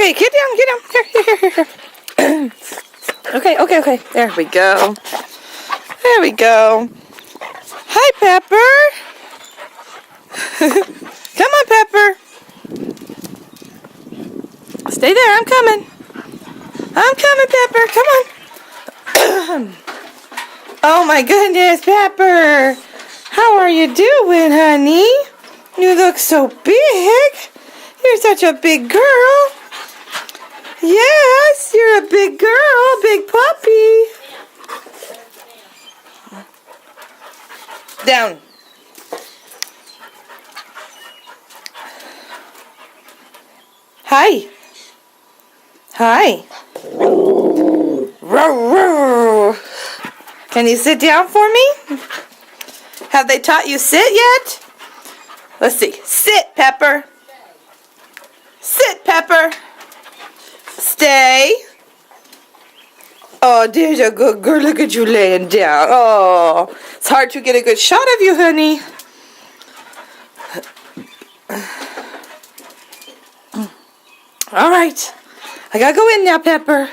Okay, get down, get down. Here. Okay. There we go. There we go. Hi, Pepper. Come on, Pepper. Stay there, I'm coming. I'm coming, Pepper, come on. Oh my goodness, Pepper. How are you doing, honey? You look so big. You're such a big girl. Yes, you're a big girl, big puppy. Down. Hi. Hi. Can you sit down for me? Have they taught you sit yet? Let's see. Sit, Pepper. Sit, Pepper. Stay. Oh, there's a good girl. Look at you laying down. Oh, it's hard to get a good shot of you, honey. All right. I gotta go in now, Pepper.